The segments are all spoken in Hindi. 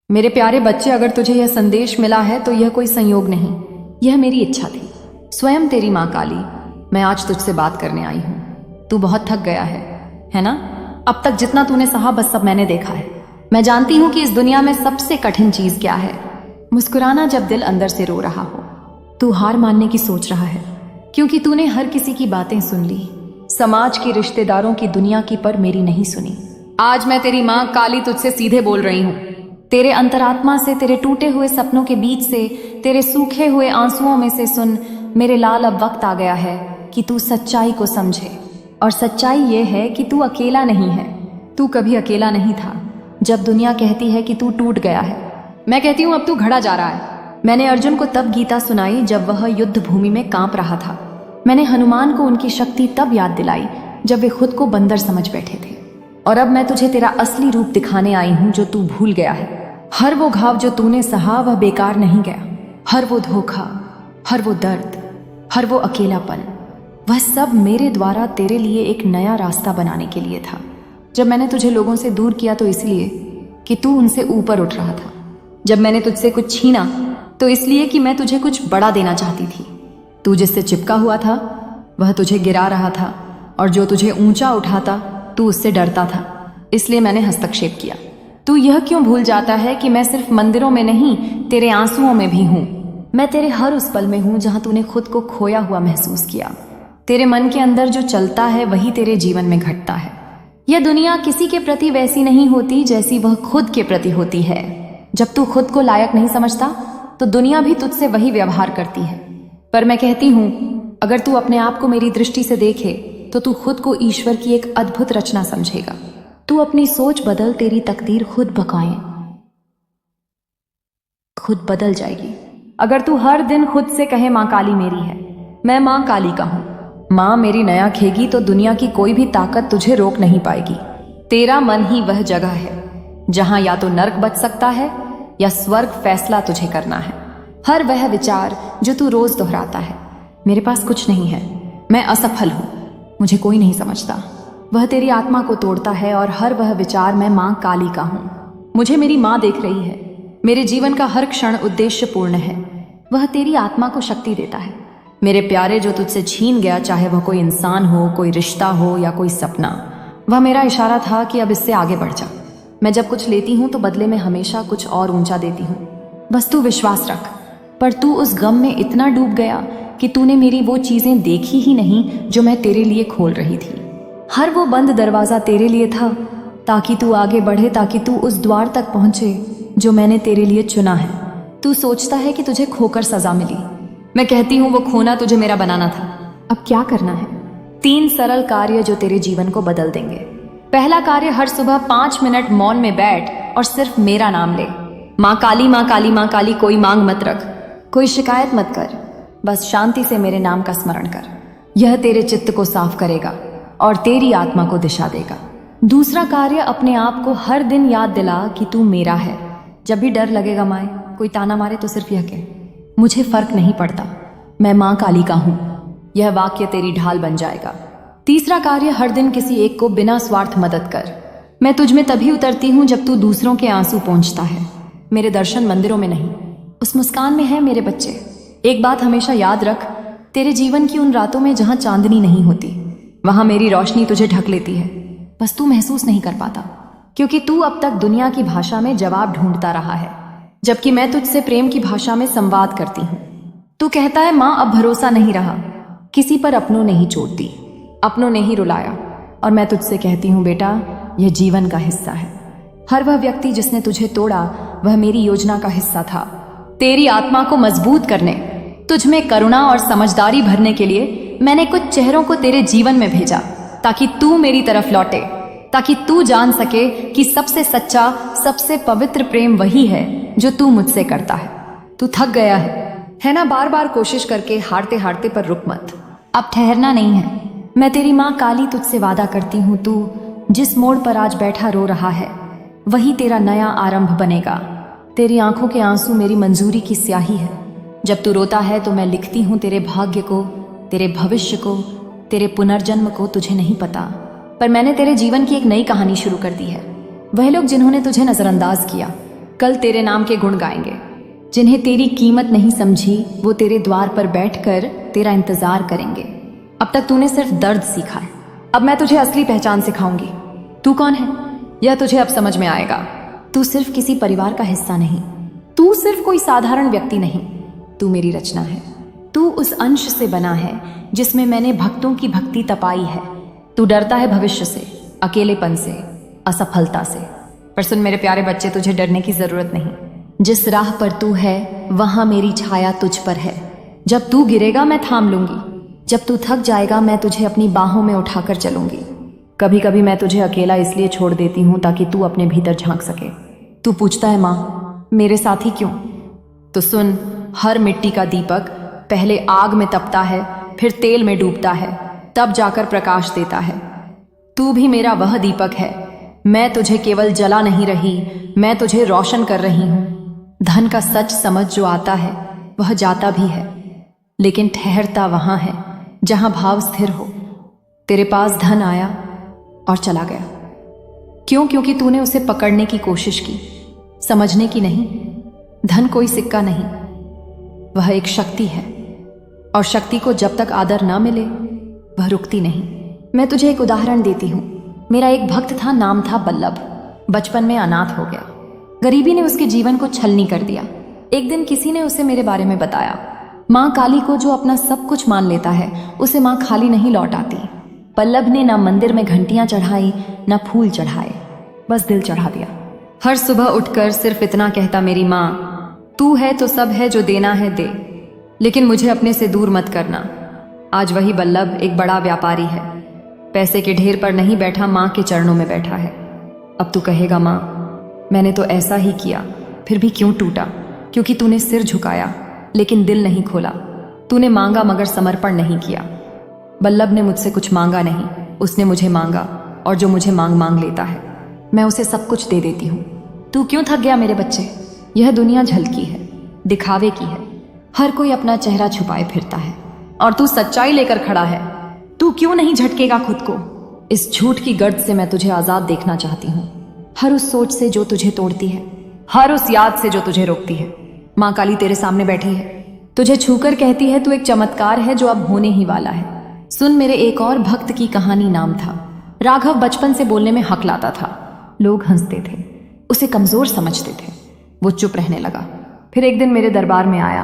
मेरे प्यारे बच्चे, अगर तुझे यह संदेश मिला है तो यह कोई संयोग नहीं, यह मेरी इच्छा थी। स्वयं तेरी माँ काली, मैं आज तुझसे बात करने आई हूँ। तू बहुत थक गया है ना? अब तक जितना तूने सहा बस सब मैंने देखा है। मैं जानती हूँ कि इस दुनिया में सबसे कठिन चीज क्या है। मुस्कुराना जब दिल अंदर से रो रहा हो। तू हार मानने की सोच रहा है क्योंकि तूने हर किसी की बातें सुन ली, समाज की, रिश्तेदारों की, दुनिया की, पर मेरी नहीं सुनी। आज मैं तेरी माँ काली तुझसे सीधे बोल रही हूँ। तेरे अंतरात्मा से, तेरे टूटे हुए सपनों के बीच से, तेरे सूखे हुए आंसुओं में से सुन मेरे लाल, अब वक्त आ गया है कि तू सच्चाई को समझे। और सच्चाई ये है कि तू अकेला नहीं है। तू कभी अकेला नहीं था। जब दुनिया कहती है कि तू टूट गया है, मैं कहती हूँ अब तू घड़ा जा रहा है। मैंने अर्जुन को तब गीता सुनाई जब वह युद्ध भूमि में कांप रहा था। मैंने हनुमान को उनकी शक्ति तब याद दिलाई जब वे खुद को बंदर समझ बैठे थे। और अब मैं तुझे तेरा असली रूप दिखाने आई हूं जो तू भूल गया है। हर वो घाव जो तूने सहा वह बेकार नहीं गया। हर वो धोखा, हर वो दर्द, हर वो अकेलापन, वह सब मेरे द्वारा तेरे लिए एक नया रास्ता बनाने के लिए था। जब मैंने तुझे लोगों से दूर किया तो इसलिए कि तू उनसे ऊपर उठ रहा था। जब मैंने तुझसे कुछ छीना तो इसलिए कि मैं तुझे कुछ बड़ा देना चाहती थी। तू जिससे चिपका हुआ था वह तुझे गिरा रहा था, और जो तुझे ऊंचा उठाता तू उससे डरता था। इसलिए मैंने हस्तक्षेप किया। तू यह क्यों भूल जाता है कि मैं सिर्फ मंदिरों में नहीं, तेरे आंसुओं में भी हूं। मैं तेरे हर उस पल में हूं जहां तूने खुद को खोया हुआ महसूस किया। तेरे मन के अंदर जो चलता है वही तेरे जीवन में घटता है। यह दुनिया किसी के प्रति वैसी नहीं होती जैसी वह खुद के प्रति होती है। जब तू खुद को लायक नहीं समझता तो दुनिया भी तुझसे वही व्यवहार करती है। पर मैं कहती हूं, अगर तू अपने आप को मेरी दृष्टि से देखे तो तू खुद को ईश्वर की एक अद्भुत रचना समझेगा। तू अपनी सोच बदल, तेरी तकदीर खुद बदल जाएगी। अगर तू हर दिन खुद से कहे माँ काली मेरी है, मैं माँ काली का हूं, माँ मेरी नया खेगी, तो दुनिया की कोई भी ताकत तुझे रोक नहीं पाएगी। तेरा मन ही वह जगह है जहां या तो नर्क बच सकता है या स्वर्ग फैसला तुझे करना है। हर वह विचार जो तू रोज दोहराता है, मेरे पास कुछ नहीं है, मैं असफल हूं, मुझे कोई नहीं समझता, वह तेरी आत्मा को तोड़ता है। और हर वह विचार, मैं माँ काली का हूं, मुझे मेरी माँ देख रही है, मेरे जीवन का हर क्षण उद्देश्यपूर्ण है, वह तेरी आत्मा को शक्ति देता है। मेरे प्यारे, जो तुझसे छीन गया, चाहे वह कोई इंसान हो, कोई रिश्ता हो या कोई सपना, वह मेरा इशारा था कि अब इससे आगे बढ़ जा। मैं जब कुछ लेती हूँ तो बदले में हमेशा कुछ और ऊंचा देती हूँ। बस तू विश्वास रख। पर तू उस गम में इतना डूब गया कि तूने मेरी वो चीजें देखी ही नहीं जो मैं तेरे लिए खोल रही थी। हर वो बंद दरवाजा तेरे लिए था ताकि तू आगे बढ़े, ताकि तू उस द्वार तक पहुंचे जो मैंने तेरे लिए चुना है। तू सोचता है कि तुझे खोकर सजा मिली। मैं कहती हूँ वो खोना तुझे मेरा बनाना था। अब क्या करना है? 3 सरल कार्य जो तेरे जीवन को बदल देंगे। पहला कार्य, हर सुबह 5 मिनट मौन में बैठ और सिर्फ मेरा नाम ले। माँ काली, माँ काली, माँ काली। कोई मांग मत रख, कोई शिकायत मत कर, बस शांति से मेरे नाम का स्मरण कर। यह तेरे चित्त को साफ करेगा और तेरी आत्मा को दिशा देगा। दूसरा कार्य, अपने आप को हर दिन याद दिला कि तू मेरा है। जब भी डर लगेगा माए, कोई ताना मारे, तो सिर्फ यह कह, मुझे फर्क नहीं पड़ता, मैं माँ काली का हूं। यह वाक्य तेरी ढाल बन जाएगा। तीसरा कार्य, हर दिन किसी एक को बिना स्वार्थ मदद कर। मैं तुझ में तभी उतरती हूं जब तू दूसरों के आंसू पोंछता है। मेरे दर्शन मंदिरों में नहीं, उस मुस्कान में है मेरे बच्चे। एक बात हमेशा याद रख, तेरे जीवन की उन रातों में जहां चांदनी नहीं होती, वहां मेरी रोशनी तुझे ढक लेती है। बस तू महसूस नहीं कर पाता क्योंकि तू अब तक दुनिया की भाषा में जवाब ढूंढता रहा है, जबकि मैं तुझसे प्रेम की भाषा में संवाद करती हूँ। तू कहता है माँ अब भरोसा नहीं रहा, किसी पर अपनों ने ही चोट दी, अपनों ने ही रुलाया। और मैं तुझसे कहती हूँ बेटा, यह जीवन का हिस्सा है। हर वह व्यक्ति जिसने तुझे तोड़ा वह मेरी योजना का हिस्सा था। तेरी आत्मा को मजबूत करने, तुझ में करुणा और समझदारी भरने के लिए मैंने कुछ चेहरों को तेरे जीवन में भेजा, ताकि तू मेरी तरफ लौटे, ताकि तू जान सके कि सबसे सच्चा, सबसे पवित्र प्रेम वही है जो तू मुझसे करता है। तू थक गया है ना? बार बार कोशिश करके हारते हारते, पर रुक मत, अब ठहरना नहीं है। मैं तेरी माँ काली तुझसे वादा करती हूँ, तू जिस मोड़ पर आज बैठा रो रहा है वही तेरा नया आरंभ बनेगा। तेरी आंखों के आंसू मेरी मंजूरी की स्याही है। जब तू रोता है तो मैं लिखती हूँ तेरे भाग्य को, तेरे भविष्य को, तेरे पुनर्जन्म को। तुझे नहीं पता, पर मैंने तेरे जीवन की एक नई कहानी शुरू कर दी है। वह लोग जिन्होंने तुझे नजरअंदाज किया, कल तेरे नाम के गुण गाएंगे। जिन्हें तेरी कीमत नहीं समझी वो तेरे द्वार पर बैठकर तेरा इंतजार करेंगे। अब तक तूने सिर्फ दर्द सीखा है, अब मैं तुझे असली पहचान सिखाऊंगी। तू कौन है यह तुझे अब समझ में आएगा। तू सिर्फ किसी परिवार का हिस्सा नहीं, तू सिर्फ कोई साधारण व्यक्ति नहीं, तू मेरी रचना है। तू उस अंश से बना है जिसमें मैंने भक्तों की भक्ति तपाई है। तू डरता है भविष्य से, अकेलेपन से, असफलता से, पर सुन मेरे प्यारे बच्चे, तुझे डरने की जरूरत नहीं। जिस राह पर तू है वहां मेरी छाया तुझ पर है। जब तू गिरेगा मैं थाम लूंगी, जब तू थक जाएगा मैं तुझे अपनी बाहों में उठाकर चलूंगी। कभी कभी मैं तुझे अकेला इसलिए छोड़ देती हूं ताकि तू अपने भीतर झांक सके। तू पूछता है माँ मेरे साथ ही क्यों? तो सुन, हर मिट्टी का दीपक पहले आग में तपता है, फिर तेल में डूबता है, तब जाकर प्रकाश देता है। तू भी मेरा वह दीपक है। मैं तुझे केवल जला नहीं रही, मैं तुझे रोशन कर रही हूं। धन का सच समझ जो आता है वह जाता भी है, लेकिन ठहरता वहां है जहां भाव स्थिर हो। तेरे पास धन आया और चला गया। क्यों? क्योंकि तूने उसे पकड़ने की कोशिश की, समझने की नहीं। धन कोई सिक्का नहीं, वह एक शक्ति है, और शक्ति को जब तक आदर ना मिले वह रुकती नहीं। मैं तुझे एक उदाहरण देती हूं। मेरा एक भक्त था, नाम था बल्लभ। बचपन में अनाथ हो गया। गरीबी ने उसके जीवन को छलनी कर दिया। एक दिन किसी ने उसे मेरे बारे में बताया। माँ काली को जो अपना सब कुछ मान लेता है उसे माँ खाली नहीं लौट आती। बल्लभ ने ना मंदिर में घंटियां चढ़ाई ना फूल चढ़ाए, बस दिल चढ़ा दिया। हर सुबह उठकर सिर्फ इतना कहता, मेरी माँ तू है तो सब है, जो देना है दे, लेकिन मुझे अपने से दूर मत करना। आज वही बल्लभ एक बड़ा व्यापारी है। पैसे के ढेर पर नहीं बैठा, माँ के चरणों में बैठा है। अब तू कहेगा माँ मैंने तो ऐसा ही किया, फिर भी क्यों टूटा? क्योंकि तूने सिर झुकाया लेकिन दिल नहीं खोला। तूने मांगा मगर समर्पण नहीं किया। बल्लभ ने मुझसे कुछ मांगा नहीं, उसने मुझे मांगा, और जो मुझे मांग लेता है मैं उसे सब कुछ दे देती हूँ। तू क्यों थक गया मेरे बच्चे? यह दुनिया झलकी है, दिखावे की है। हर कोई अपना चेहरा छुपाए फिरता है और तू सच्चाई लेकर खड़ा है। तू क्यों नहीं झटकेगा खुद को? इस झूठ की गर्द से मैं तुझे आजाद देखना चाहती हूँ। हर उस सोच से जो तुझे तोड़ती है, हर उस याद से जो तुझे रोकती है। माँ काली तेरे सामने बैठी है, तुझे छूकर कहती है तू एक चमत्कार है जो अब होने ही वाला है। सुन, मेरे एक और भक्त की कहानी। नाम था राघव। बचपन से बोलने में हक लाता था। लोग हंसते थे, उसे कमजोर समझते थे। वो चुप रहने लगा। फिर एक दिन मेरे दरबार में आया।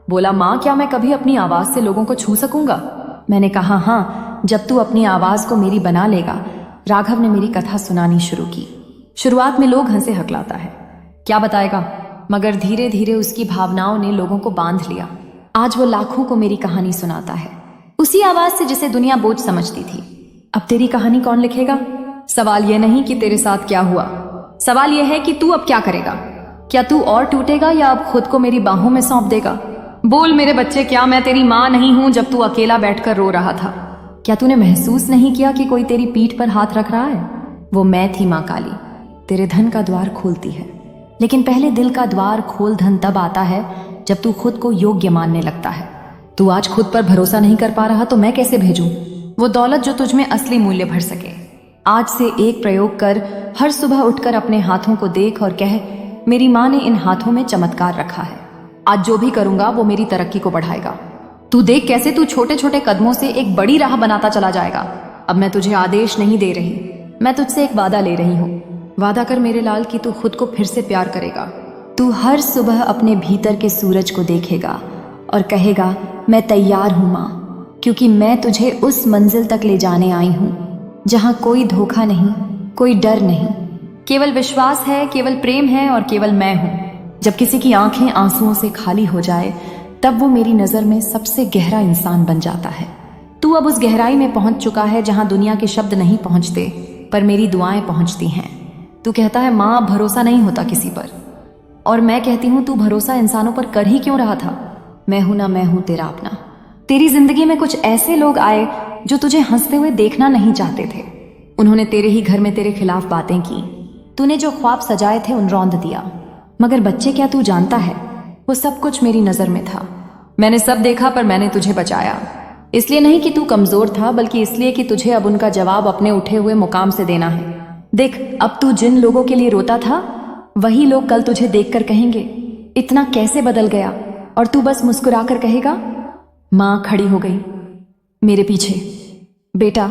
बोला, माँ क्या मैं कभी अपनी आवाज से लोगों को छू सकूंगा? मैंने कहा, हाँ, जब तू अपनी आवाज को मेरी बना लेगा। राघव ने मेरी कथा सुनानी शुरू की। शुरुआत में लोग हंसे हकलाता है, क्या बताएगा, मगर धीरे धीरे उसकी भावनाओं ने लोगों को बांध लिया। आज वो लाखों को मेरी कहानी सुनाता है, उसी आवाज से जिसे दुनिया बोझ समझती थी। अब तेरी कहानी कौन लिखेगा? सवाल यह नहीं कि तेरे साथ क्या हुआ, सवाल यह है कि तू अब क्या करेगा। क्या तू और टूटेगा या अब खुद को मेरी बाहों में सौंप देगा? बोल मेरे बच्चे, क्या मैं तेरी माँ नहीं हूं जब तू अकेला बैठकर रो रहा था? क्या तूने महसूस नहीं किया कि कोई तेरी पीठ पर हाथ रख रहा है? वो मैं थी, माँ काली। तेरे धन का द्वार खोलती है, लेकिन पहले दिल का द्वार खोल। धन तब आता है जब तू खुद को योग्य मानने लगता है। तू आज खुद पर भरोसा नहीं कर पा रहा तो मैं कैसे भेजूं वो दौलत जो तुझमें असली मूल्य भर सके। आज से एक प्रयोग कर। हर सुबह उठकर अपने हाथों को देख और कह, मेरी माँ ने इन हाथों में चमत्कार रखा है। आज जो भी करूंगा वो मेरी तरक्की को बढ़ाएगा। तू देख कैसे तू छोटे छोटे कदमों से एक बड़ी राह बनाता चला जाएगा। अब मैं तुझे आदेश नहीं दे रही, मैं तुझसे एक वादा ले रही हूँ। वादा कर मेरे लाल कि तू खुद को फिर से प्यार करेगा। तू हर सुबह अपने भीतर के सूरज को देखेगा और कहेगा, मैं तैयार हूं माँ, क्योंकि मैं तुझे उस मंजिल तक ले जाने आई हूं जहां कोई धोखा नहीं, कोई डर नहीं, केवल विश्वास है, केवल प्रेम है और केवल मैं हूं। जब किसी की आंखें आंसुओं से खाली हो जाए तब वो मेरी नजर में सबसे गहरा इंसान बन जाता है। तू अब उस गहराई में पहुंच चुका है जहां दुनिया के शब्द नहीं पहुंचते पर मेरी दुआएं पहुंचती हैं। तू कहता है, माँ भरोसा नहीं होता किसी पर, और मैं कहती हूं तू भरोसा इंसानों पर कर ही क्यों रहा था? मैं हूं ना, मैं हूं तेरा अपना। तेरी जिंदगी में कुछ ऐसे लोग आए जो तुझे हंसते हुए देखना नहीं चाहते थे। उन्होंने तेरे ही घर में तेरे खिलाफ बातें की। तूने जो ख्वाब सजाए थे उन रौंद दिया। मगर बच्चे, क्या तू जानता है, वो सब कुछ मेरी नजर में था। मैंने सब देखा पर मैंने तुझे बचाया। इसलिए नहीं कि तू कमजोर था, बल्कि इसलिए कि तुझे अब उनका जवाब अपने उठे हुए मुकाम से देना है। देख, अब तू जिन लोगों के लिए रोता था वही लोग कल तुझे देखकर कहेंगे इतना कैसे बदल गया, और तू बस मुस्कुराकर कहेगा। माँ खड़ी हो गई मेरे पीछे। बेटा,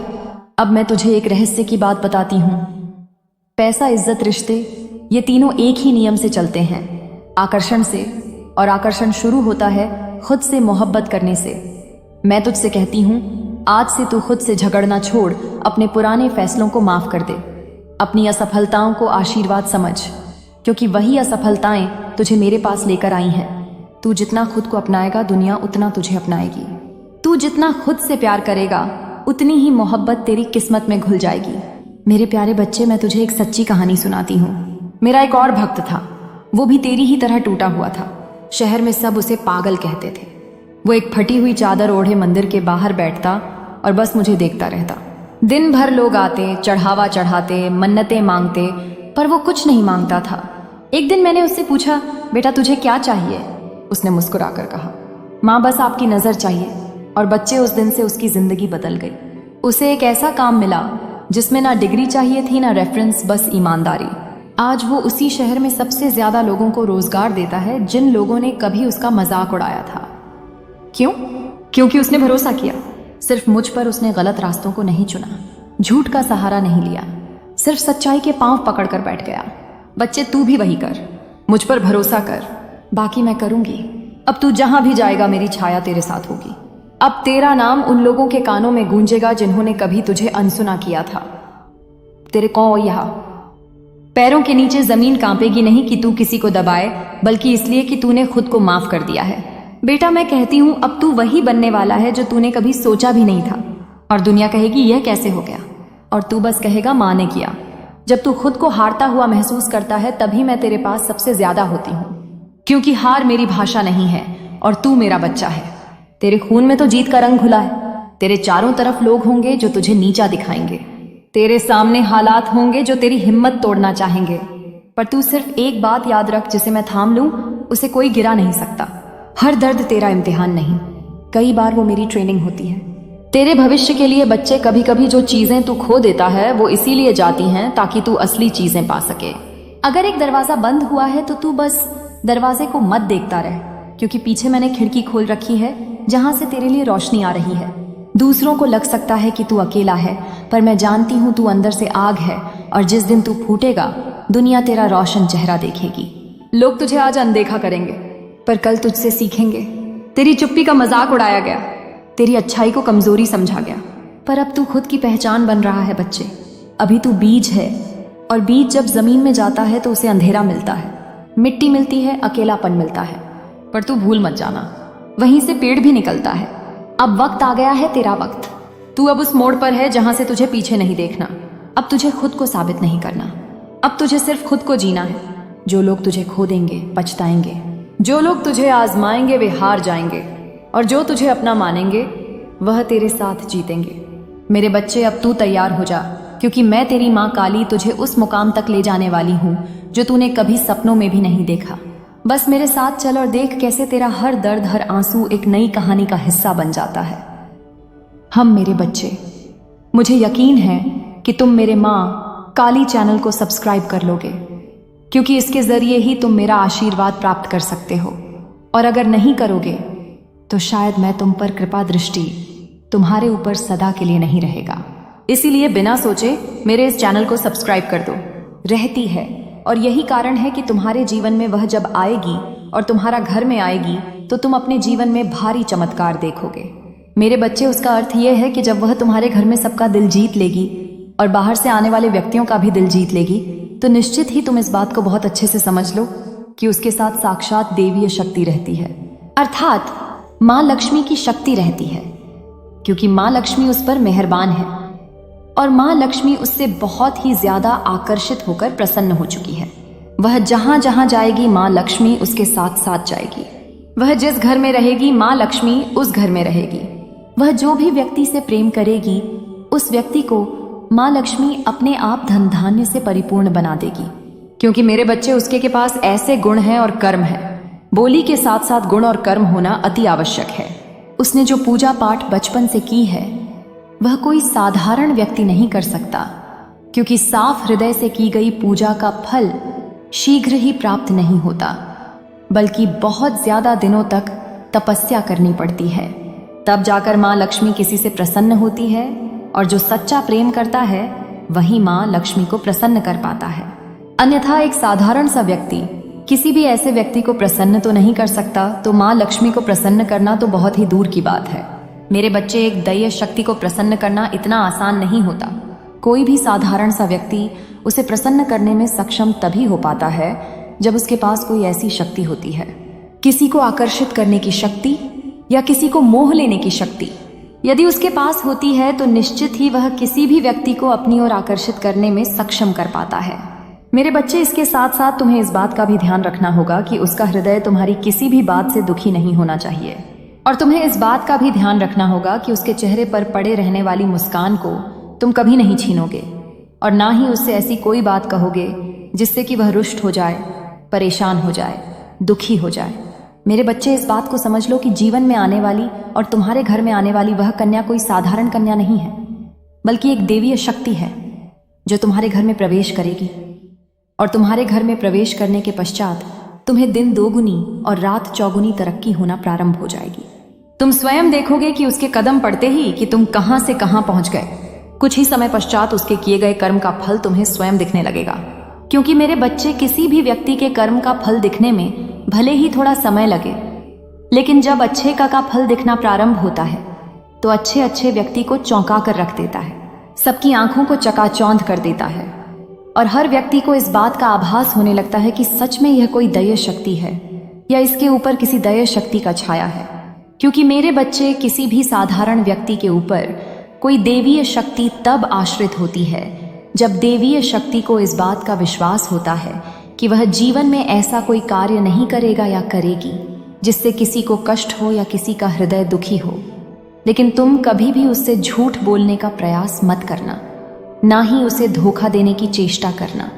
अब मैं तुझे एक रहस्य की बात बताती हूँ। पैसा, इज्जत, रिश्ते, ये तीनों एक ही नियम से चलते हैं, आकर्षण से। और आकर्षण शुरू होता है खुद से मोहब्बत करने से। मैं तुझसे कहती हूँ, आज से तू खुद से झगड़ना छोड़, अपने पुराने फैसलों को माफ कर दे। अपनी असफलताओं को आशीर्वाद समझ, क्योंकि वही असफलताएं तुझे मेरे पास लेकर आई हैं। तू जितना खुद को अपनाएगा, दुनिया उतना तुझे अपनाएगी। तू जितना खुद से प्यार करेगा, उतनी ही मोहब्बत तेरी किस्मत में घुल जाएगी। मेरे प्यारे बच्चे, मैं तुझे एक सच्ची कहानी सुनाती हूँ। मेरा एक और भक्त था, वो भी तेरी ही तरह टूटा हुआ था। शहर में सब उसे पागल कहते थे। वो एक फटी हुई चादर ओढ़े मंदिर के बाहर बैठता और बस मुझे देखता रहता। दिन भर लोग आते, चढ़ावा चढ़ाते, मन्नतें मांगते, पर वो कुछ नहीं मांगता था। एक दिन मैंने उससे पूछा, बेटा तुझे क्या चाहिए? उसने मुस्कुराकर कहा, माँ बस आपकी नजर चाहिए। और बच्चे, उस दिन से उसकी जिंदगी बदल गई। उसे एक ऐसा काम मिला जिसमें ना डिग्री चाहिए थी, ना रेफरेंस, बस ईमानदारी। आज वो उसी शहर में सबसे ज्यादा लोगों को रोजगार देता है जिन लोगों ने कभी उसका मजाक उड़ाया था। क्यों? क्योंकि उसने भरोसा किया। सिर्फ मुझ पर उसने गलत रास्तों को नहीं चुना, झूठ का सहारा नहीं लिया, सिर्फ सच्चाई के पांव पकड़कर बैठ गया। बच्चे, तू भी वही कर, मुझ पर भरोसा कर, बाकी मैं करूंगी। अब तू जहां भी जाएगा मेरी छाया तेरे साथ होगी। अब तेरा नाम उन लोगों के कानों में गूंजेगा जिन्होंने कभी तुझे अनसुना किया था। तेरे यहाँ पैरों के नीचे जमीन कांपेगी नहीं कि तू किसी को दबाए, बल्कि इसलिए कि तूने खुद को माफ कर दिया है। बेटा, मैं कहती हूं, अब तू वही बनने वाला है जो तूने कभी सोचा भी नहीं था। और दुनिया कहेगी यह कैसे हो गया, और तू बस कहेगा माँ ने किया। जब तू खुद को हारता हुआ महसूस करता है, तभी मैं तेरे पास सबसे ज्यादा होती हूँ, क्योंकि हार मेरी भाषा नहीं है और तू मेरा बच्चा है। तेरे खून में तो जीत का रंग घुला है। तेरे चारों तरफ लोग होंगे जो तुझे नीचा दिखाएंगे। तेरे सामने हालात होंगे जो तेरी हिम्मत तोड़ना चाहेंगे, पर तू सिर्फ एक बात याद रख, जिसे मैं थाम लूं उसे कोई गिरा नहीं सकता। हर दर्द तेरा इम्तिहान नहीं, कई बार वो मेरी ट्रेनिंग होती है। तेरे भविष्य के लिए बच्चे, कभी कभी जो चीजें तू खो देता है वो इसीलिए जाती हैं ताकि तू असली चीजें पा सके। अगर एक दरवाजा बंद हुआ है तो तू बस दरवाजे को मत देखता रह, क्योंकि पीछे मैंने खिड़की खोल रखी है जहां से तेरे लिए रोशनी आ रही है। दूसरों को लग सकता है कि तू अकेला है, पर मैं जानती हूं तू अंदर से आग है, और जिस दिन तू फूटेगा दुनिया तेरा रोशन चेहरा देखेगी। लोग तुझे आज अनदेखा करेंगे, पर कल तुझसे सीखेंगे। तेरी चुप्पी का मजाक उड़ाया गया, तेरी अच्छाई को कमजोरी समझा गया, पर अब तू खुद की पहचान बन रहा है। बच्चे, अभी तू बीज है, और बीज जब जमीन में जाता है तो उसे अंधेरा मिलता है, मिट्टी मिलती है, अकेलापन मिलता है। पर तू भूल मत जाना, वहीं से पेड़ भी निकलता है। अब वक्त आ गया है, तेरा वक्त। तू अब उस मोड़ पर है जहां से तुझे पीछे नहीं देखना। अब तुझे खुद को साबित नहीं करना, अब तुझे सिर्फ खुद को जीना है। जो लोग तुझे खो देंगे पछताएंगे, जो लोग तुझे आजमाएंगे वे हार जाएंगे, और जो तुझे अपना मानेंगे वह तेरे साथ जीतेंगे। मेरे बच्चे, अब तू तैयार हो जा, क्योंकि मैं तेरी माँ काली तुझे उस मुकाम तक ले जाने वाली हूँ जो तूने कभी सपनों में भी नहीं देखा। बस मेरे साथ चल और देख कैसे तेरा हर दर्द, हर आंसू एक नई कहानी का हिस्सा बन जाता है। हम मेरे बच्चे, मुझे यकीन है कि तुम मेरे माँ काली चैनल को सब्सक्राइब कर लोगे, क्योंकि इसके जरिए ही तुम मेरा आशीर्वाद प्राप्त कर सकते हो। और अगर नहीं करोगे तो शायद मैं तुम पर कृपा दृष्टि तुम्हारे ऊपर सदा के लिए नहीं रहेगा। इसीलिए बिना सोचे मेरे इस चैनल को सब्सक्राइब कर दो। रहती है, और यही कारण है कि तुम्हारे जीवन में वह जब आएगी और तुम्हारा घर में आएगी तो तुम अपने जीवन में भारी चमत्कार देखोगे। मेरे बच्चे, उसका अर्थ यह है कि जब वह तुम्हारे घर में सबका दिल जीत लेगी और बाहर से आने वाले व्यक्तियों का भी दिल जीत लेगी, तो निश्चित ही तुम इस बात को बहुत अच्छे से समझ लो कि उसके साथ साक्षात देवीय शक्ति रहती है, अर्थात माँ लक्ष्मी की शक्ति रहती है, क्योंकि माँ लक्ष्मी उस पर मेहरबान है और माँ लक्ष्मी उससे बहुत ही ज्यादा आकर्षित होकर प्रसन्न हो चुकी है। वह जहां जहां जाएगी माँ लक्ष्मी उसके साथ साथ जाएगी। वह जिस घर में रहेगी माँ लक्ष्मी उस घर में रहेगी। वह जो भी व्यक्ति से प्रेम करेगी उस व्यक्ति को माँ लक्ष्मी अपने आप धन धान्य से परिपूर्ण बना देगी, क्योंकि मेरे बच्चे, उसके के पास ऐसे गुण हैं और कर्म है। बोली के साथ साथ गुण और कर्म होना अति आवश्यक है। उसने जो पूजा पाठ बचपन से की है वह कोई साधारण व्यक्ति नहीं कर सकता, क्योंकि साफ हृदय से की गई पूजा का फल शीघ्र ही प्राप्त नहीं होता, बल्कि बहुत ज्यादा दिनों तक तपस्या करनी पड़ती है। तब जाकर माँ लक्ष्मी किसी से प्रसन्न होती है, और जो सच्चा प्रेम करता है वही माँ लक्ष्मी को प्रसन्न कर पाता है। अन्यथा एक साधारण सा व्यक्ति किसी भी ऐसे व्यक्ति को प्रसन्न तो नहीं कर सकता, तो माँ लक्ष्मी को प्रसन्न करना तो बहुत ही दूर की बात है। मेरे बच्चे, एक दैवीय शक्ति को प्रसन्न करना इतना आसान नहीं होता। कोई भी साधारण सा व्यक्ति उसे प्रसन्न करने में सक्षम तभी हो पाता है जब उसके पास कोई ऐसी शक्ति होती है, किसी को आकर्षित करने की शक्ति या किसी को मोह लेने की शक्ति। यदि उसके पास होती है तो निश्चित ही वह किसी भी व्यक्ति को अपनी ओर आकर्षित करने में सक्षम कर पाता है। मेरे बच्चे, इसके साथ साथ तुम्हें इस बात का भी ध्यान रखना होगा कि उसका हृदय तुम्हारी किसी भी बात से दुखी नहीं होना चाहिए, और तुम्हें इस बात का भी ध्यान रखना होगा कि उसके चेहरे पर पड़े रहने वाली मुस्कान को तुम कभी नहीं छीनोगे, और ना ही उससे ऐसी कोई बात कहोगे जिससे कि वह रुष्ट हो जाए, परेशान हो जाए, दुखी हो जाए। मेरे बच्चे, इस बात को समझ लो कि जीवन में आने वाली और तुम्हारे घर में आने वाली वह कन्या कोई साधारण कन्या नहीं है, बल्कि एक देवीय शक्ति है जो तुम्हारे घर में प्रवेश करेगी, और तुम्हारे घर में प्रवेश करने के पश्चात तुम्हें दिन दोगुनी और रात चौगुनी तरक्की होना प्रारंभ हो जाएगी। तुम स्वयं देखोगे कि उसके कदम पड़ते ही कि तुम कहां से कहां पहुंच गए। कुछ ही समय पश्चात उसके किए गए कर्म का फल तुम्हें स्वयं दिखने लगेगा, क्योंकि मेरे बच्चे, किसी भी व्यक्ति के कर्म का फल दिखने में भले ही थोड़ा समय लगे, लेकिन जब अच्छे का फल दिखना प्रारंभ होता है तो अच्छे व्यक्ति को चौंका कर रख देता है, सबकी आंखों को चकाचौंध कर देता है, और हर व्यक्ति को इस बात का आभास होने लगता है कि सच में यह कोई दैवीय शक्ति है या इसके ऊपर किसी दैवीय शक्ति का छाया है। क्योंकि मेरे बच्चे, किसी भी साधारण व्यक्ति के ऊपर कोई देवीय शक्ति तब आश्रित होती है जब देवीय शक्ति को इस बात का विश्वास होता है कि वह जीवन में ऐसा कोई कार्य नहीं करेगा या करेगी जिससे किसी को कष्ट हो या किसी का हृदय दुखी हो। लेकिन तुम कभी भी उससे झूठ बोलने का प्रयास मत करना, ना ही उसे धोखा देने की चेष्टा करना,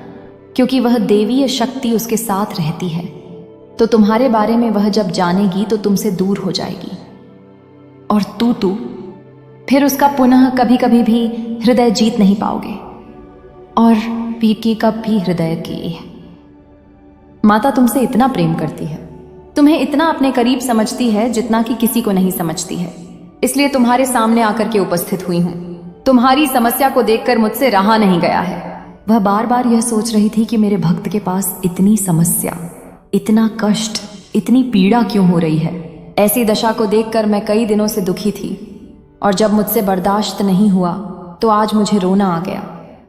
क्योंकि वह देवीय शक्ति उसके साथ रहती है, तो तुम्हारे बारे में वह जब जानेगी तो तुमसे दूर हो जाएगी, और तू फिर उसका पुनः कभी कभी भी हृदय जीत नहीं पाओगे, और पीट की कब भी हृदय की। माता तुमसे इतना प्रेम करती है, तुम्हें इतना अपने करीब समझती है जितना कि किसी को नहीं समझती है, इसलिए तुम्हारे सामने आकर के उपस्थित हुई हूं। तुम्हारी समस्या को देखकर मुझसे रहा नहीं गया है। वह बार बार यह सोच रही थी कि मेरे भक्त के पास इतनी समस्या, इतना कष्ट, इतनी पीड़ा क्यों हो रही है। ऐसी दशा को देखकर मैं कई दिनों से दुखी थी, और जब मुझसे बर्दाश्त नहीं हुआ तो आज मुझे रोना आ गया।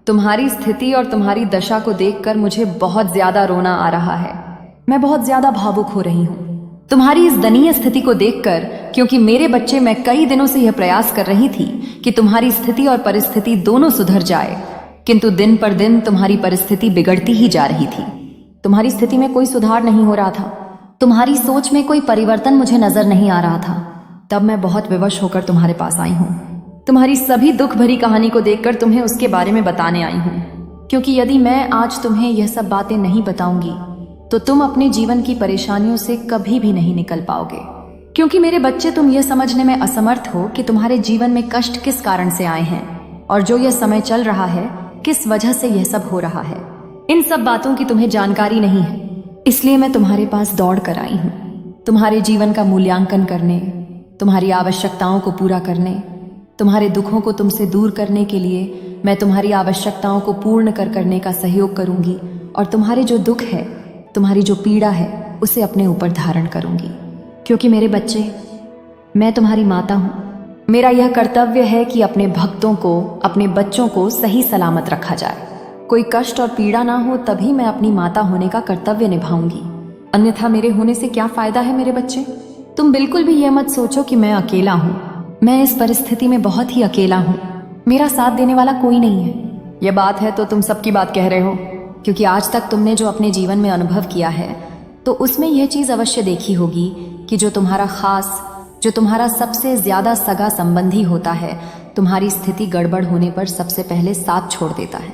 तुम्हारी स्थिति और तुम्हारी दशा को देखकर मुझे बहुत ज्यादा रोना आ रहा है। मैं बहुत ज्यादा भावुक हो रही हूँ तुम्हारी इस दयनीय स्थिति को देखकर, क्योंकि मेरे बच्चे, मैं कई दिनों से यह प्रयास कर रही थी कि तुम्हारी स्थिति और परिस्थिति दोनों सुधर जाए, किंतु दिन पर दिन तुम्हारी परिस्थिति बिगड़ती ही जा रही थी। तुम्हारी स्थिति में कोई सुधार नहीं हो रहा था, तुम्हारी सोच में कोई परिवर्तन मुझे नजर नहीं आ रहा था। तब मैं बहुत विवश होकर तुम्हारे पास आई हूँ। तुम्हारी सभी दुख भरी कहानी को देखकर तुम्हें उसके बारे में बताने आई हूँ, क्योंकि यदि मैं आज तुम्हें यह सब बातें नहीं बताऊंगी तो तुम अपने जीवन की परेशानियों से कभी भी नहीं निकल पाओगे। क्योंकि मेरे बच्चे, तुम यह समझने में असमर्थ हो कि तुम्हारे जीवन में कष्ट किस कारण से आए हैं, और जो यह समय चल रहा है किस वजह से यह सब हो रहा है। इन सब बातों की तुम्हें जानकारी नहीं है, इसलिए मैं तुम्हारे पास दौड़ कर आई हूँ, तुम्हारे जीवन का मूल्यांकन करने, तुम्हारी आवश्यकताओं को पूरा करने, तुम्हारे दुखों को तुमसे दूर करने के लिए मैं तुम्हारी आवश्यकताओं को पूर्ण करने का सहयोग करूंगी, और तुम्हारे जो दुख है, तुम्हारी जो पीड़ा है, उसे अपने ऊपर धारण करूंगी। क्योंकि मेरे बच्चे, मैं तुम्हारी माता हूं। मेरा यह कर्तव्य है कि अपने भक्तों को, अपने बच्चों को सही सलामत रखा जाए। कोई कष्ट और पीड़ा ना हो, तभी मैं अपनी माता होने का कर्तव्य निभाऊंगी। अन्यथा मेरे होने से क्या फायदा है। मेरे बच्चे, तुम बिल्कुल भी यह मत सोचो कि मैं अकेला हूँ। मैं इस परिस्थिति में बहुत ही अकेला हूँ, मेरा साथ देने वाला कोई नहीं है। यह बात है तो तुम सबकी बात कह रहे हो, क्योंकि आज तक तुमने जो अपने जीवन में अनुभव किया है तो उसमें यह चीज़ अवश्य देखी होगी कि जो तुम्हारा खास, जो तुम्हारा सबसे ज्यादा सगा संबंधी होता है, तुम्हारी स्थिति गड़बड़ होने पर सबसे पहले साथ छोड़ देता है।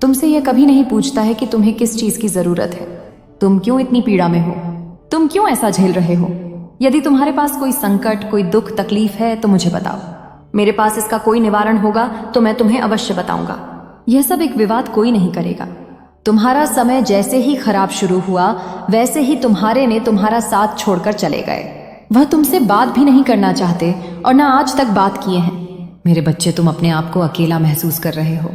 तुमसे यह कभी नहीं पूछता है कि तुम्हें किस चीज की जरूरत है, तुम क्यों इतनी पीड़ा में हो, तुम क्यों ऐसा झेल रहे हो। यदि तुम्हारे पास कोई संकट, कोई दुख तकलीफ है तो मुझे बताओ, मेरे पास इसका कोई निवारण होगा तो मैं तुम्हें अवश्य बताऊंगा। यह सब एक विवाद कोई नहीं करेगा। तुम्हारा समय जैसे ही खराब शुरू हुआ वैसे ही तुम्हारे ने तुम्हारा साथ छोड़कर चले गए। वह तुमसे बात भी नहीं करना चाहते और ना आज तक बात किए हैं। मेरे बच्चे, तुम अपने आप को अकेला महसूस कर रहे हो।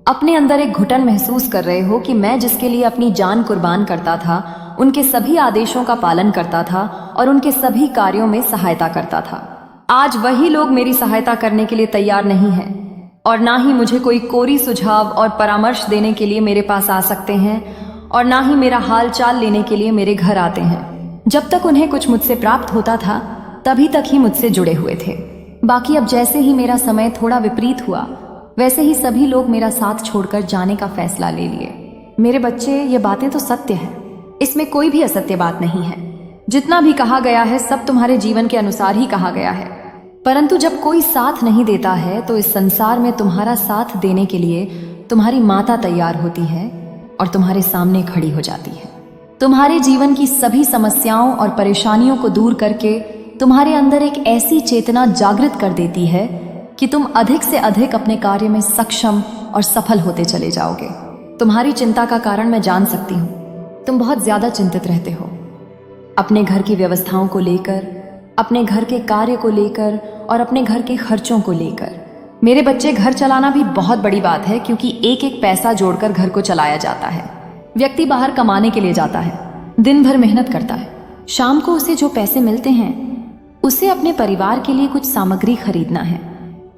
अपने अंदर एक घुटन महसूस कर रहे हो कि मैं जिसके लिए अपनी जान कुर्बान करता था, उनके सभी आदेशों का पालन करता था और उनके सभी कार्यों में सहायता करता था, आज वही लोग मेरी सहायता करने के लिए तैयार नहीं हैं और ना ही मुझे कोई कोरी सुझाव और परामर्श देने के लिए मेरे पास आ सकते हैं और ना ही मेरा हाल चाल लेने के लिए मेरे घर आते हैं। जब तक उन्हें कुछ मुझसे प्राप्त होता था तभी तक ही मुझसे जुड़े हुए थे। बाकी अब जैसे ही मेरा समय थोड़ा विपरीत हुआ वैसे ही सभी लोग मेरा साथ छोड़कर जाने का फैसला ले लिए। मेरे बच्चे, ये बातें तो सत्य है, इसमें कोई भी असत्य बात नहीं है। जितना भी कहा गया है सब तुम्हारे जीवन के अनुसार ही कहा गया है। परंतु जब कोई साथ नहीं देता है तो इस संसार में तुम्हारा साथ देने के लिए तुम्हारी माता तैयार होती है और तुम्हारे सामने खड़ी हो जाती है। तुम्हारे जीवन की सभी समस्याओं और परेशानियों को दूर करके तुम्हारे अंदर एक ऐसी चेतना जागृत कर देती है कि तुम अधिक से अधिक अपने कार्य में सक्षम और सफल होते चले जाओगे। तुम्हारी चिंता का कारण मैं जान सकती हूँ। तुम बहुत ज्यादा चिंतित रहते हो अपने घर की व्यवस्थाओं को लेकर, अपने घर के कार्य को लेकर और अपने घर के खर्चों को लेकर। मेरे बच्चे, घर चलाना भी बहुत बड़ी बात है क्योंकि एक एक पैसा जोड़कर घर को चलाया जाता है। व्यक्ति बाहर कमाने के लिए जाता है, दिन भर मेहनत करता है, शाम को उसे जो पैसे मिलते हैं उसे अपने परिवार के लिए कुछ सामग्री खरीदना है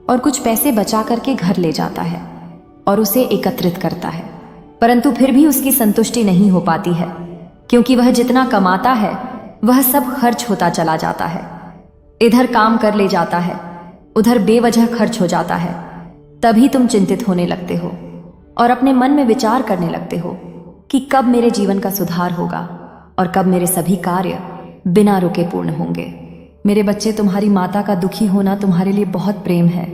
और कुछ पैसे बचा करके घर ले जाता है और उसे एकत्रित करता है। परंतु फिर भी उसकी संतुष्टि नहीं हो पाती है क्योंकि वह जितना कमाता है वह सब खर्च होता चला जाता है। इधर काम कर ले जाता है, उधर बेवजह खर्च हो जाता है। तभी तुम चिंतित होने लगते हो और अपने मन में विचार करने लगते हो कि कब मेरे जीवन का सुधार होगा और कब मेरे सभी कार्य बिना रुके पूर्ण होंगे। मेरे बच्चे, तुम्हारी माता का दुखी होना तुम्हारे लिए बहुत प्रेम है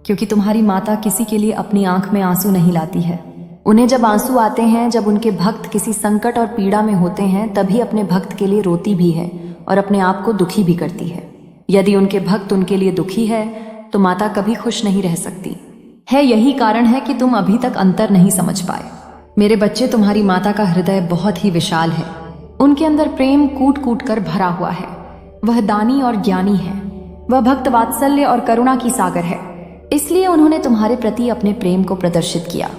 क्योंकि तुम्हारी माता किसी के लिए अपनी आंख में आंसू नहीं लाती है। उन्हें जब आंसू आते हैं, जब उनके भक्त किसी संकट और पीड़ा में होते हैं, तभी अपने भक्त के लिए रोती भी है और अपने आप को दुखी भी करती है। यदि उनके भक्त उनके लिए दुखी है तो माता कभी खुश नहीं रह सकती है। यही कारण है कि तुम अभी तक अंतर नहीं समझ पाए। मेरे बच्चे, तुम्हारी माता का हृदय बहुत ही विशाल है। उनके अंदर प्रेम कूट कूट कर भरा हुआ है। वह दानी और ज्ञानी है। वह भक्त वात्सल्य और करुणा की सागर है। इसलिए उन्होंने तुम्हारे प्रति अपने प्रेम को प्रदर्शित किया।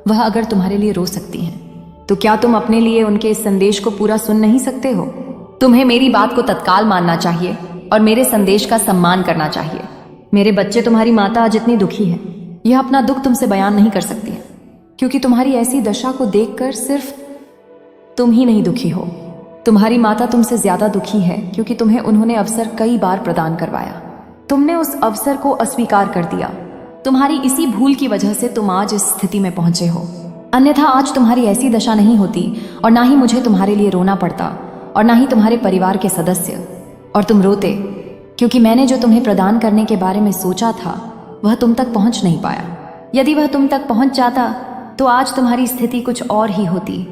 वह अगर तुम्हारे लिए रो सकती हैं तो क्या तुम अपने लिए उनके इस संदेश को पूरा सुन नहीं सकते हो? तुम्हें मेरी बात को तत्काल मानना चाहिए और मेरे संदेश का सम्मान करना चाहिए। मेरे बच्चे, तुम्हारी माता जितनी दुखी है यह अपना दुख तुमसे बयान नहीं कर सकती है क्योंकि तुम्हारी ऐसी दशा को देखकर सिर्फ तुम ही नहीं दुखी हो, तुम्हारी माता तुमसे ज्यादा दुखी है क्योंकि तुम्हें उन्होंने अवसर कई बार प्रदान करवाया। तुमने उस अवसर को अस्वीकार कर दिया। तुम्हारी इसी भूल की वजह से तुम आज इस स्थिति में पहुंचे हो। अन्यथा आज तुम्हारी ऐसी दशा नहीं होती और ना ही मुझे तुम्हारे लिए रोना पड़ता और ना ही तुम्हारे परिवार के सदस्य, और तुम रोते क्योंकि मैंने जो तुम्हें प्रदान करने के बारे में सोचा था वह तुम तक पहुंच नहीं पाया। यदि वह तुम तक पहुंच जाता तो आज तुम्हारी स्थिति कुछ और ही होती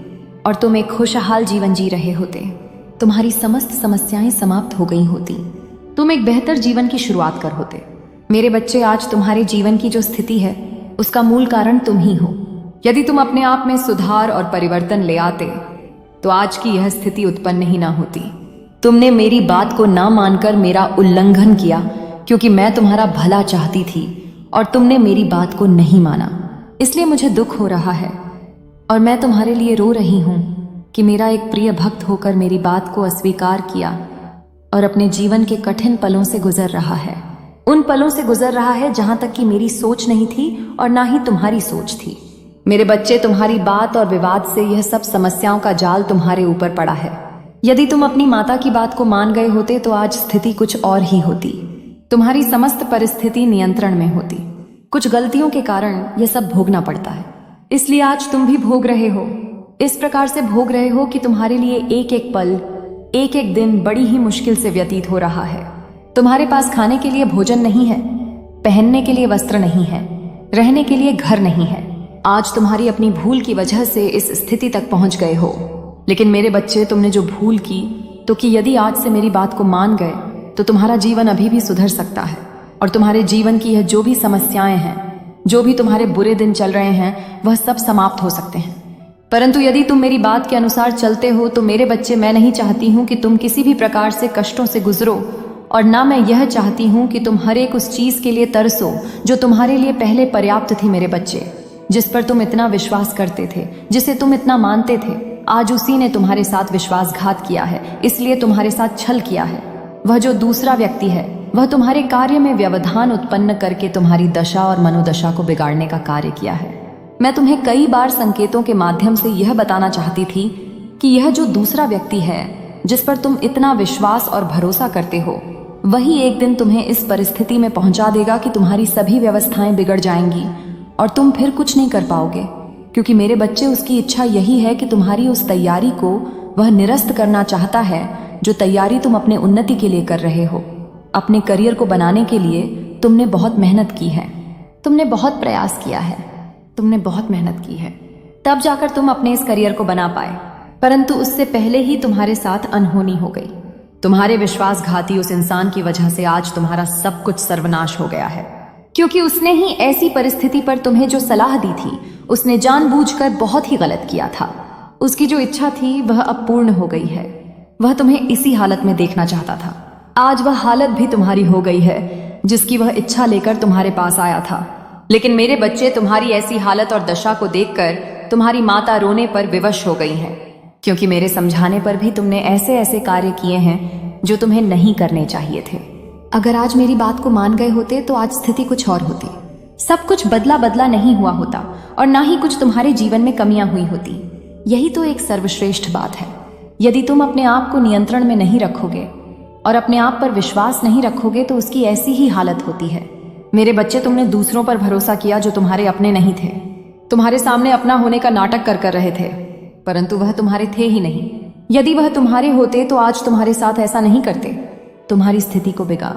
और तुम एक खुशहाल जीवन जी रहे होते। तुम्हारी समस्त समस्याएं समाप्त हो गई होती। तुम एक बेहतर जीवन की शुरुआत कर होते। मेरे बच्चे, आज तुम्हारे जीवन की जो स्थिति है उसका मूल कारण तुम ही हो। यदि तुम अपने आप में सुधार और परिवर्तन ले आते तो आज की यह स्थिति उत्पन्न ही ना होती। तुमने मेरी बात को ना मानकर मेरा उल्लंघन किया क्योंकि मैं तुम्हारा भला चाहती थी और तुमने मेरी बात को नहीं माना। इसलिए मुझे दुख हो रहा है और मैं तुम्हारे लिए रो रही हूं कि मेरा एक प्रिय भक्त होकर मेरी बात को अस्वीकार किया और अपने जीवन के कठिन पलों से गुजर रहा है। उन पलों से गुजर रहा है जहां तक कि मेरी सोच नहीं थी और ना ही तुम्हारी सोच थी। मेरे बच्चे, तुम्हारी बात और विवाद से यह सब समस्याओं का जाल तुम्हारे ऊपर पड़ा है। यदि तुम अपनी माता की बात को मान गए होते तो आज स्थिति कुछ और ही होती। तुम्हारी समस्त परिस्थिति नियंत्रण में होती। कुछ गलतियों के कारण यह सब भोगना पड़ता है, इसलिए आज तुम भी भोग रहे हो। इस प्रकार से भोग रहे हो कि तुम्हारे लिए एक एक पल, एक एक दिन बड़ी ही मुश्किल से व्यतीत हो रहा है। तुम्हारे पास खाने के लिए भोजन नहीं है, पहनने के लिए वस्त्र नहीं है, रहने के लिए घर नहीं है। आज तुम्हारी अपनी भूल की वजह से इस स्थिति तक पहुंच गए हो। लेकिन मेरे बच्चे, तुमने जो भूल की तो कि यदि आज से मेरी बात को मान गए तो तुम्हारा जीवन अभी भी सुधर सकता है और तुम्हारे जीवन की यह जो भी समस्याएं हैं, जो भी तुम्हारे बुरे दिन चल रहे हैं, वह सब समाप्त हो सकते हैं। परंतु यदि तुम मेरी बात के अनुसार चलते हो तो मेरे बच्चे, मैं नहीं चाहती हूँ कि तुम किसी भी प्रकार से कष्टों से गुजरो, और ना मैं यह चाहती हूँ कि तुम हर एक उस चीज के लिए तरसो जो तुम्हारे लिए पहले पर्याप्त थी। मेरे बच्चे, जिस पर तुम इतना विश्वास करते थे, जिसे तुम इतना मानते थे, आज उसी ने तुम्हारे साथ विश्वासघात किया है, इसलिए तुम्हारे साथ छल किया है। वह जो दूसरा व्यक्ति है, वह तुम्हारे कार्य में व्यवधान उत्पन्न करके तुम्हारी दशा और मनोदशा को बिगाड़ने का कार्य किया है। मैं तुम्हें कई बार संकेतों के माध्यम से यह बताना चाहती थी कि यह जो दूसरा व्यक्ति है, जिस पर तुम इतना विश्वास और भरोसा करते हो, वही एक दिन तुम्हें इस परिस्थिति में पहुंचा देगा कि तुम्हारी सभी व्यवस्थाएं बिगड़ जाएंगी और तुम फिर कुछ नहीं कर पाओगे। क्योंकि मेरे बच्चे, उसकी इच्छा यही है कि तुम्हारी उस तैयारी को वह निरस्त करना चाहता है, जो तैयारी तुम अपने उन्नति के लिए कर रहे हो। अपने करियर को बनाने के लिए तुमने बहुत मेहनत की है, तुमने बहुत प्रयास किया है, तुमने बहुत मेहनत की है, तब जाकर तुम अपने इस करियर को बना पाए। परंतु उससे पहले ही तुम्हारे साथ अनहोनी हो गई। तुम्हारे विश्वासघाती उस इंसान की वजह से आज तुम्हारा सब कुछ सर्वनाश हो गया है। क्योंकि उसने ही ऐसी परिस्थिति पर तुम्हें जो सलाह दी थी, उसने जानबूझकर बहुत ही गलत किया था। उसकी जो इच्छा थी वह अब पूर्ण हो गई है। वह तुम्हें इसी हालत में देखना चाहता था। आज वह हालत भी तुम्हारी हो गई है जिसकी वह इच्छा लेकर तुम्हारे पास आया था। लेकिन मेरे बच्चे, तुम्हारी ऐसी हालत और दशा को देखकर तुम्हारी माता रोने पर विवश हो गई हैं, क्योंकि मेरे समझाने पर भी तुमने ऐसे ऐसे कार्य किए हैं जो तुम्हें नहीं करने चाहिए थे। अगर आज मेरी बात को मान गए होते तो आज स्थिति कुछ और होती। सब कुछ बदला बदला नहीं हुआ होता और ना ही कुछ तुम्हारे जीवन में कमियां हुई होती। यही तो एक सर्वश्रेष्ठ बात है। यदि तुम अपने आप को नियंत्रण में नहीं रखोगे और अपने आप पर विश्वास नहीं रखोगे तो उसकी ऐसी ही हालत होती है। मेरे बच्चे, तुमने दूसरों पर भरोसा किया जो तुम्हारे अपने नहीं थे। तुम्हारे सामने अपना होने का नाटक कर रहे थे, परंतु वह तुम्हारे थे ही नहीं। यदि वह तुम्हारे होते तो आज तुम्हारे साथ ऐसा नहीं करते, तुम्हारी स्थिति को बिगाड़